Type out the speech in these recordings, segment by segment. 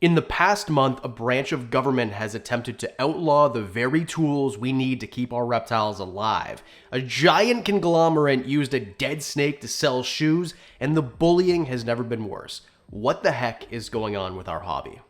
In the past month, a branch of government has attempted to outlaw the very tools we need to keep our reptiles alive. A giant conglomerate used a dead snake to sell shoes, and the bullying has never been worse. What the heck is going on with our hobby?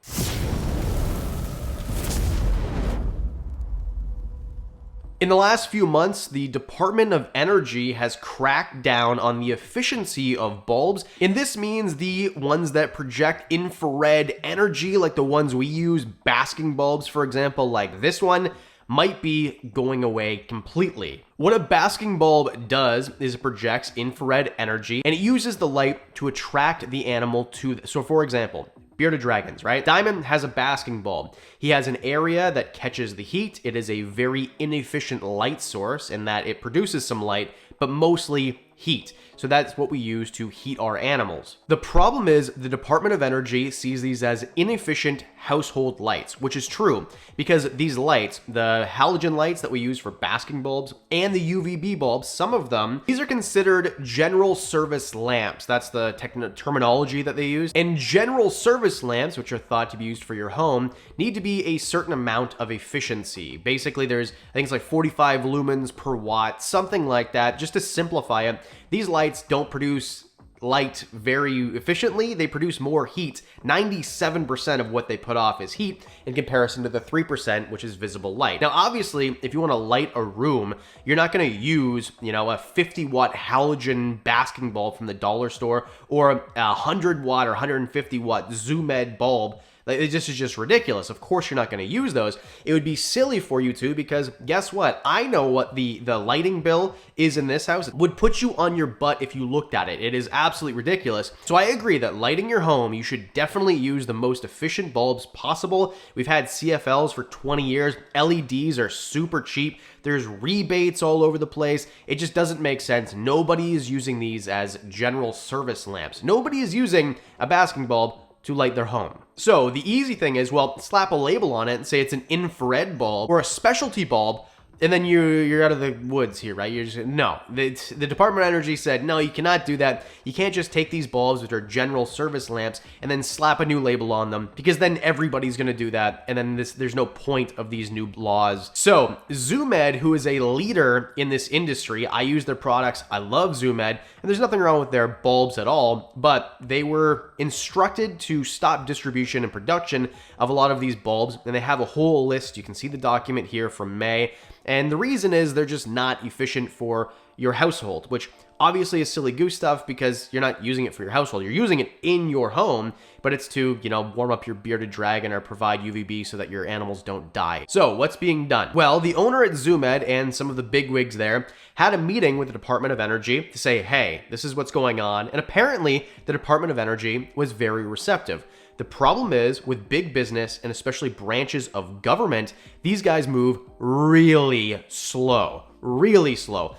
In the last few months, the Department of Energy has cracked down on the efficiency of bulbs, and this means the ones that project infrared energy, like the ones we use, basking bulbs, for example, like this one, might be going away completely. What a basking bulb does is it projects infrared energy, and it uses the light to attract the animal to so for example, bearded dragons, right? Diamond has a basking bulb. He has an area that catches the heat. It is a very inefficient light source in that it produces some light, but mostly heat. So that's what we use to heat our animals. The problem is the Department of Energy sees these as inefficient household lights, which is true because these lights, the halogen lights that we use for basking bulbs and the UVB bulbs, some of them, these are considered general service lamps. That's the terminology that they use. And general service lamps, which are thought to be used for your home, need to be a certain amount of efficiency. Basically, there's, I think it's like 45 lumens per watt, something like that. Just to simplify it, these lights don't produce light very efficiently. They produce more heat. 97% of what they put off is heat in comparison to the 3%, which is visible light. Now, obviously, if you want to light a room, you're not going to use, a 50 watt halogen basking bulb from the dollar store or a 100 watt or 150 watt Zoom Ed bulb. This is just ridiculous. Of course, you're not going to use those. It would be silly for you to, because guess what? I know what the lighting bill is in this house. It would put you on your butt if you looked at it. It is absolutely ridiculous. So I agree that lighting your home, you should definitely use the most efficient bulbs possible. We've had CFLs for 20 years. LEDs are super cheap. There's rebates all over the place. It just doesn't make sense. Nobody is using these as general service lamps. Nobody is using a basking bulb to light their home. So the easy thing is, well, slap a label on it and say it's an infrared bulb or a specialty bulb, and then you're out of the woods here, right? You're just, no. The Department of Energy said, no, you cannot do that. You can't just take these bulbs, which are general service lamps, and then slap a new label on them, because then everybody's gonna do that, and then there's no point of these new laws. So Zoom Ed, who is a leader in this industry, I use their products, I love Zoom Ed, and there's nothing wrong with their bulbs at all, but they were instructed to stop distribution and production of a lot of these bulbs, and they have a whole list. You can see the document here from May. And the reason is they're just not efficient for your household, which obviously is silly goose stuff because you're not using it for your household. You're using it in your home, but it's to, warm up your bearded dragon or provide UVB so that your animals don't die. So what's being done? Well, the owner at Zoom Ed and some of the bigwigs there had a meeting with the Department of Energy to say, hey, this is what's going on. And apparently the Department of Energy was very receptive. The problem is with big business and especially branches of government, these guys move really slow,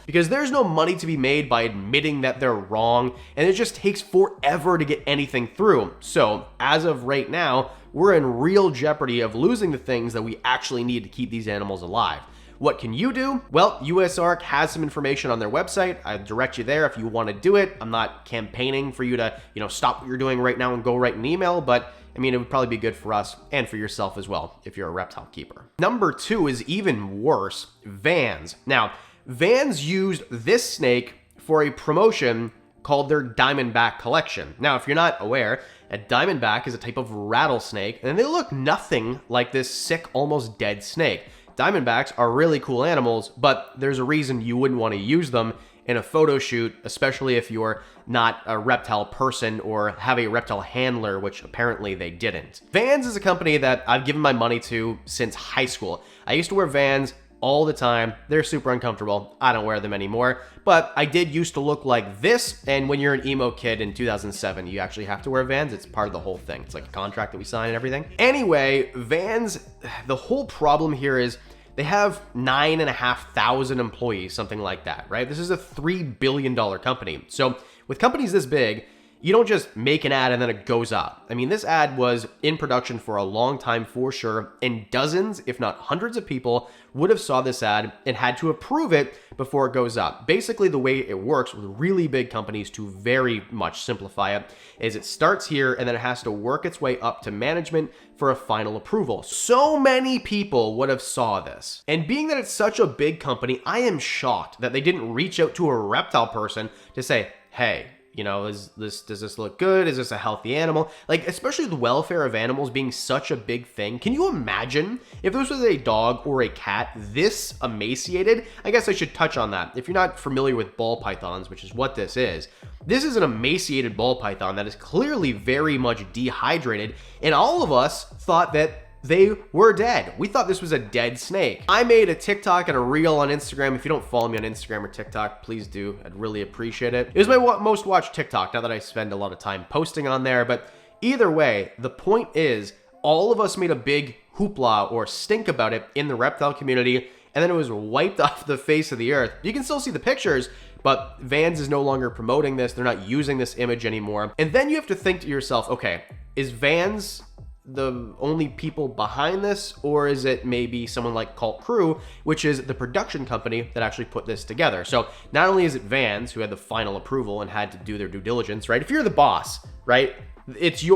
because there's no money to be made by admitting that they're wrong, and it just takes forever to get anything through. So as of right now, we're in real jeopardy of losing the things that we actually need to keep these animals alive. What can you do? Well, USARK has some information on their website. I direct you there if you want to do it. I'm not campaigning for you to, stop what you're doing right now and go write an email, but it would probably be good for us and for yourself as well if you're a reptile keeper. Number 2 is even worse, Vans. Now, Vans used this snake for a promotion called their Diamondback collection. Now, if you're not aware, a Diamondback is a type of rattlesnake, and they look nothing like this sick, almost dead snake. Diamondbacks are really cool animals, but there's a reason you wouldn't want to use them in a photo shoot, especially if you're not a reptile person or have a reptile handler, which apparently they didn't. Vans is a company that I've given my money to since high school. I used to wear Vans all the time. They're super uncomfortable. I don't wear them anymore, but I did used to look like this. And when you're an emo kid in 2007, you actually have to wear Vans. It's part of the whole thing. It's like a contract that we sign and everything. Anyway, Vans, the whole problem here is they have 9,500 employees, something like that, right? This is a $3 billion company. So with companies this big, You don't just make an ad and then it goes up. I mean, this ad was in production for a long time for sure, and dozens, if not hundreds of people would have saw this ad and had to approve it before it goes up. Basically, the way it works with really big companies, to very much simplify it, is it starts here and then it has to work its way up to management for a final approval. So many people would have saw this. And being that it's such a big company, I am shocked that they didn't reach out to a reptile person to say, hey, you know, does this look good? Is this a healthy animal? Like, especially the welfare of animals being such a big thing. Can you imagine if this was a dog or a cat this emaciated? I guess I should touch on that. If you're not familiar with ball pythons, which is what this is an emaciated ball python that is clearly very much dehydrated. And all of us thought that they were dead. We thought this was a dead snake. I made a TikTok and a reel on Instagram. If you don't follow me on Instagram or TikTok, please do. I'd really appreciate it. It was my most watched TikTok, now that I spend a lot of time posting on there. But either way, the point is, all of us made a big hoopla or stink about it in the reptile community, and then it was wiped off the face of the earth. You can still see the pictures, but Vans is no longer promoting this. They're not using this image anymore. And then you have to think to yourself, okay, is Vans the only people behind this, or is it maybe someone like Cult Crew, which is the production company that actually put this together? So not only is it Vans who had the final approval and had to do their due diligence, right? If you're the boss, right,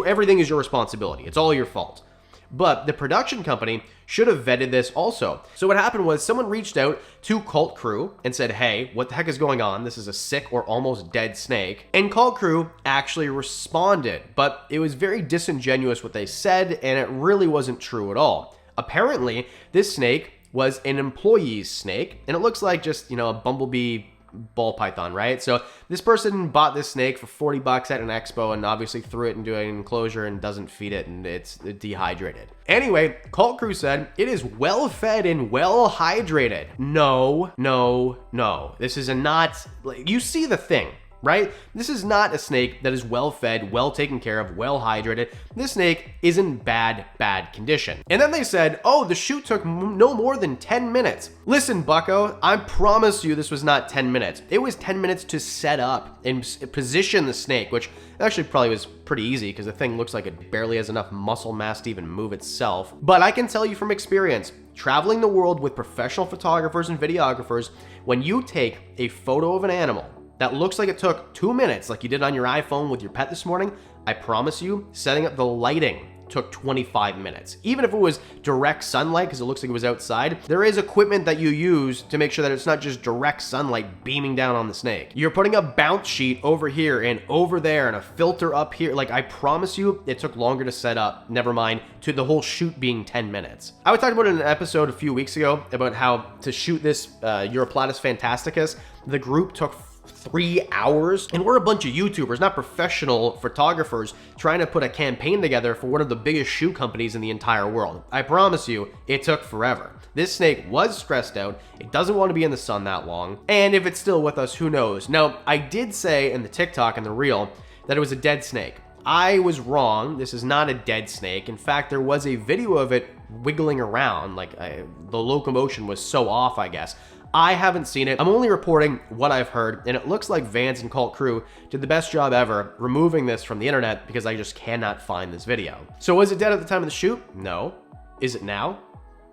everything is your responsibility. It's all your fault. But the production company should have vetted this also. So what happened was someone reached out to Cult Crew and said, hey, what the heck is going on? This is a sick or almost dead snake. And Cult Crew actually responded, but it was very disingenuous what they said, and it really wasn't true at all. Apparently, this snake was an employee's snake, and it looks like just, you know, a bumblebee ball python, right? So this person bought this snake for 40 bucks at an expo and obviously threw it into an enclosure and doesn't feed it, and it's dehydrated. Anyway, Cult Crew said it is well fed and well hydrated. No. This is not, you see the thing, right? This is not a snake that is well fed, well taken care of, well hydrated. This snake is in bad condition. And then they said, oh, the shoot took no more than 10 minutes. Listen, bucko, I promise you this was not 10 minutes. It was 10 minutes to set up and position the snake, which actually probably was pretty easy because the thing looks like it barely has enough muscle mass to even move itself. But I can tell you from experience, traveling the world with professional photographers and videographers, when you take a photo of an animal that looks like it took 2 minutes, like you did on your iPhone with your pet this morning, I promise you, setting up the lighting took 25 minutes. Even if it was direct sunlight, because it looks like it was outside, there is equipment that you use to make sure that it's not just direct sunlight beaming down on the snake. You're putting a bounce sheet over here and over there and a filter up here. Like, I promise you, it took longer to set up, never mind, to the whole shoot being 10 minutes. I was talking about in an episode a few weeks ago about how to shoot this Europlatus fantasticus, the group took 3 hours, and we're a bunch of YouTubers, not professional photographers, trying to put a campaign together for one of the biggest shoe companies in the entire world. I promise you, it took forever. This snake was stressed out. It doesn't want to be in the sun that long, and if it's still with us, who knows? Now, I did say in the TikTok and the reel that it was a dead snake. I was wrong. This is not a dead snake. In fact, there was a video of it wiggling around, like the locomotion was so off, I guess. I haven't seen it. I'm only reporting what I've heard, and it looks like Vans and Cult Crew did the best job ever removing this from the internet because I just cannot find this video. So was it dead at the time of the shoot? No. Is it now?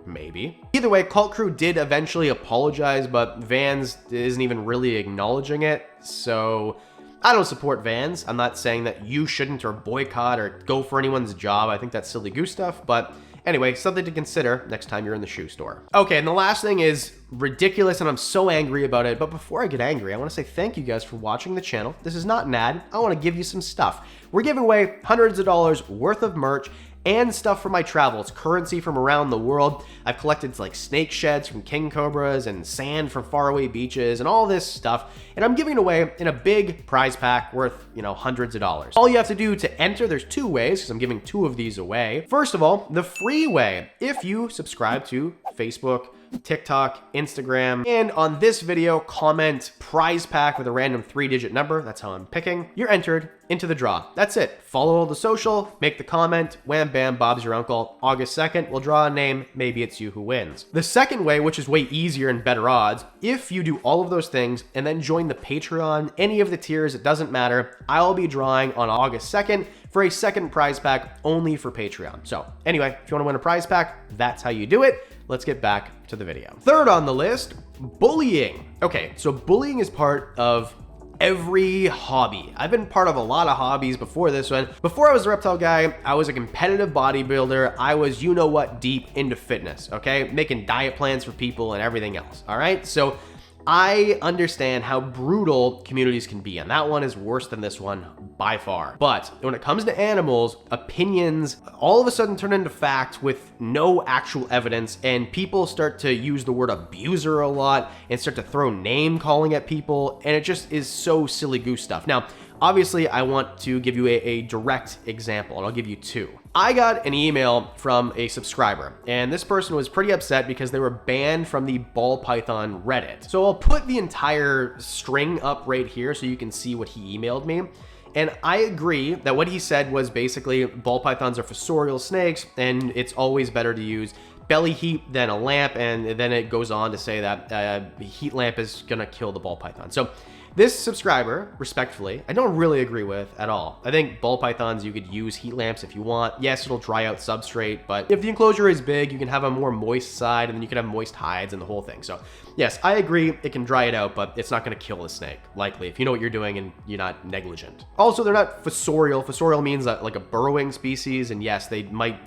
Maybe. Either way, Cult Crew did eventually apologize, but Vans isn't even really acknowledging it, so I don't support Vans. I'm not saying that you shouldn't or boycott or go for anyone's job. I think that's silly goose stuff, but anyway, something to consider next time you're in the shoe store. Okay, and the last thing is ridiculous, and I'm so angry about it. But before I get angry, I want to say thank you guys for watching the channel. This is not an ad. I want to give you some stuff. We're giving away hundreds of dollars worth of merch and stuff for my travels, currency from around the world. I've collected like snake sheds from king cobras and sand from faraway beaches and all this stuff, and I'm giving it away in a big prize pack worth, you know, hundreds of dollars. All you have to do to enter, there's 2 ways, because I'm giving 2 of these away. First of all, the free way, if you subscribe to Facebook, TikTok, Instagram, and on this video, comment prize pack with a random 3-digit number. That's how I'm picking. You're entered into the draw. That's it. Follow the social, make the comment, wham bam, Bob's your uncle. August 2nd, we'll draw a name. Maybe it's you who wins. The second way, which is way easier and better odds, if you do all of those things and then join the Patreon, any of the tiers, it doesn't matter. I'll be drawing on August 2nd for a second prize pack only for Patreon. So anyway, if you want to win a prize pack, that's how you do it. Let's get back to the video. Third on the list, bullying. Okay, so bullying is part of every hobby. I've been part of a lot of hobbies before this one. Before I was a reptile guy, I was a competitive bodybuilder. I was, you know what, deep into fitness, okay? Making diet plans for people and everything else, all right? So I understand how brutal communities can be, and that one is worse than this one by far. But when it comes to animals, opinions all of a sudden turn into fact with no actual evidence, and people start to use the word abuser a lot and start to throw name calling at people, and it just is so silly goose stuff. Now, obviously, I want to give you a direct example, and I'll give you two. I got an email from a subscriber, and this person was pretty upset because they were banned from the ball python Reddit. So I'll put the entire string up right here so you can see what he emailed me. And I agree that what he said was basically ball pythons are fossorial snakes, and it's always better to use belly heat than a lamp, and then it goes on to say that heat lamp is gonna kill the ball python. So this subscriber, respectfully, I don't really agree with at all. I think ball pythons, you could use heat lamps if you want. Yes, it'll dry out substrate, but if the enclosure is big, you can have a more moist side, and then you can have moist hides and the whole thing. So yes, I agree, it can dry it out, but it's not gonna kill the snake, likely, if you know what you're doing and you're not negligent. Also, they're not fossorial. Fossorial means like a burrowing species, and yes, they might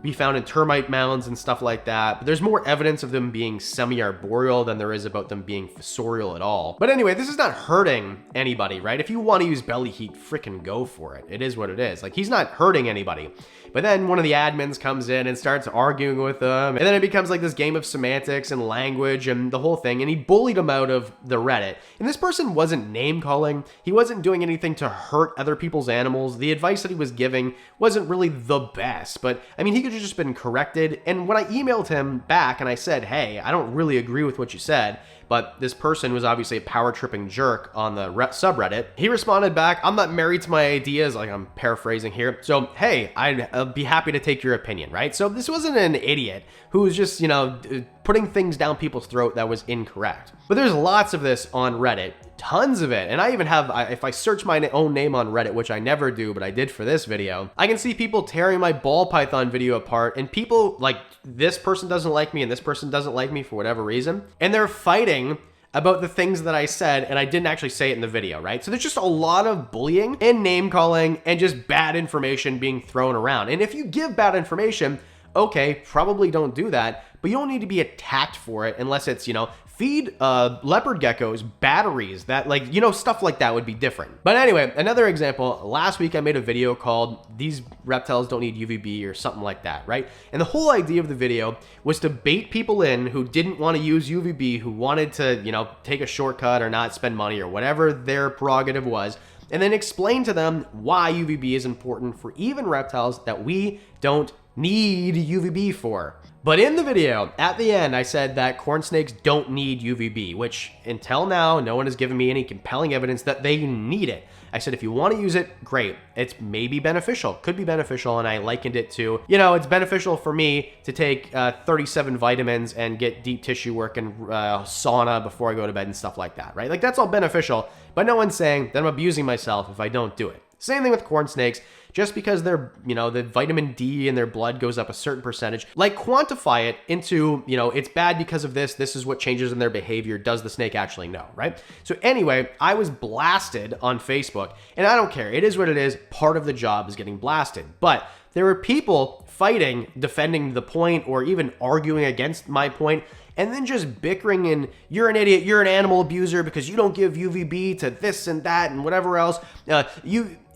be found in termite mounds and stuff like that. But there's more evidence of them being semi-arboreal than there is about them being fossorial at all. But anyway, this is not hurting anybody, right? If you want to use belly heat, frickin' go for it. It is what it is. Like, he's not hurting anybody. But then one of the admins comes in and starts arguing with them, and then it becomes like this game of semantics and language and the whole thing, and he bullied him out of the Reddit. And this person wasn't name calling. He wasn't doing anything to hurt other people's animals. The advice that he was giving wasn't really the best, but I mean, he could have just been corrected. And when I emailed him back and I said, hey, I don't really agree with what you said, but this person was obviously a power tripping jerk on the subreddit, he responded back, I'm not married to my ideas, like I'm paraphrasing here. So, hey, I'd be happy to take your opinion, right? So this wasn't an idiot who was just, you know, putting things down people's throat that was incorrect. But there's lots of this on Reddit, tons of it. And I even have, if I search my own name on Reddit, which I never do, but I did for this video, I can see people tearing my ball python video apart, and people like, this person doesn't like me and this person doesn't like me for whatever reason. And they're fighting about the things that I said, and I didn't actually say it in the video, right? So there's just a lot of bullying and name calling and just bad information being thrown around. And if you give bad information, okay, probably don't do that, but you don't need to be attacked for it unless it's, you know, feed leopard geckos batteries, that, like, you know, stuff like that would be different. But anyway, another example, last week I made a video called These Reptiles Don't Need UVB or something like that, right? And the whole idea of the video was to bait people in who didn't want to use UVB, who wanted to, you know, take a shortcut or not spend money or whatever their prerogative was, and then explain to them why UVB is important for even reptiles that we don't need UVB for. But in the video, at the end, I said that corn snakes don't need UVB, which until now, no one has given me any compelling evidence that they need it. I said, if you want to use it, great. It's maybe beneficial, could be beneficial, and I likened it to, you know, it's beneficial for me to take 37 vitamins and get deep tissue work and sauna before I go to bed and stuff like that, right? Like, that's all beneficial, but no one's saying that I'm abusing myself if I don't do it. Same thing with corn snakes. Just because they're, you know, the vitamin D in their blood goes up a certain percentage, like, quantify it into, you know, it's bad because of this, this is what changes in their behavior. Does the snake actually know, right? So anyway, I was blasted on Facebook, and I don't care. It is what it is. Part of the job is getting blasted. But there were people fighting, defending the point, or even arguing against my point, and then just bickering and you're an idiot, you're an animal abuser because you don't give UVB to this and that and whatever else.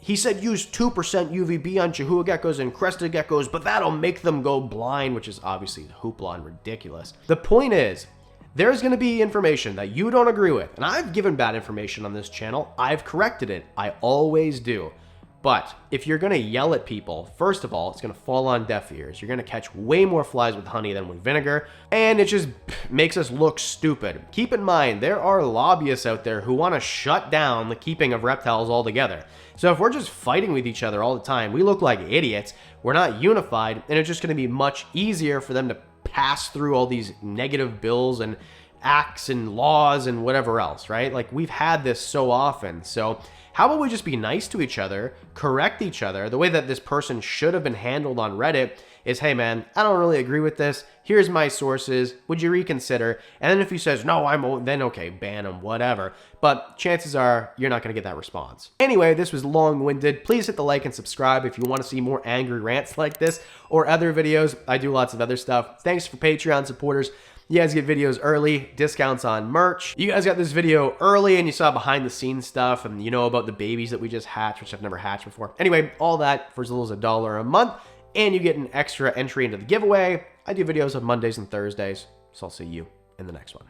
He said use 2% UVB on Chihuahua geckos and crested geckos, but that'll make them go blind, which is obviously hoopla and ridiculous. The point is, there's going to be information that you don't agree with, and I've given bad information on this channel. I've corrected it. I always do. But if you're going to yell at people, first of all, it's going to fall on deaf ears. You're going to catch way more flies with honey than with vinegar, and it just makes us look stupid. Keep in mind, there are lobbyists out there who want to shut down the keeping of reptiles altogether. So if we're just fighting with each other all the time, we look like idiots, we're not unified, and it's just going to be much easier for them to pass through all these negative bills and acts and laws and whatever else, right? Like, we've had this so often. So how about we just be nice to each other, correct each other? The way that this person should have been handled on Reddit is, hey man, I don't really agree with this. Here's my sources. Would you reconsider? And then if he says, no, then okay, ban him, whatever. But chances are you're not going to get that response. Anyway, this was long-winded. Please hit the like and subscribe if you want to see more angry rants like this or other videos. I do lots of other stuff. Thanks for Patreon supporters. You guys get videos early, discounts on merch. You guys got this video early and you saw behind the scenes stuff and you know about the babies that we just hatched, which I've never hatched before. Anyway, all that for as little as $1 a month, and you get an extra entry into the giveaway. I do videos on Mondays and Thursdays, so I'll see you in the next one.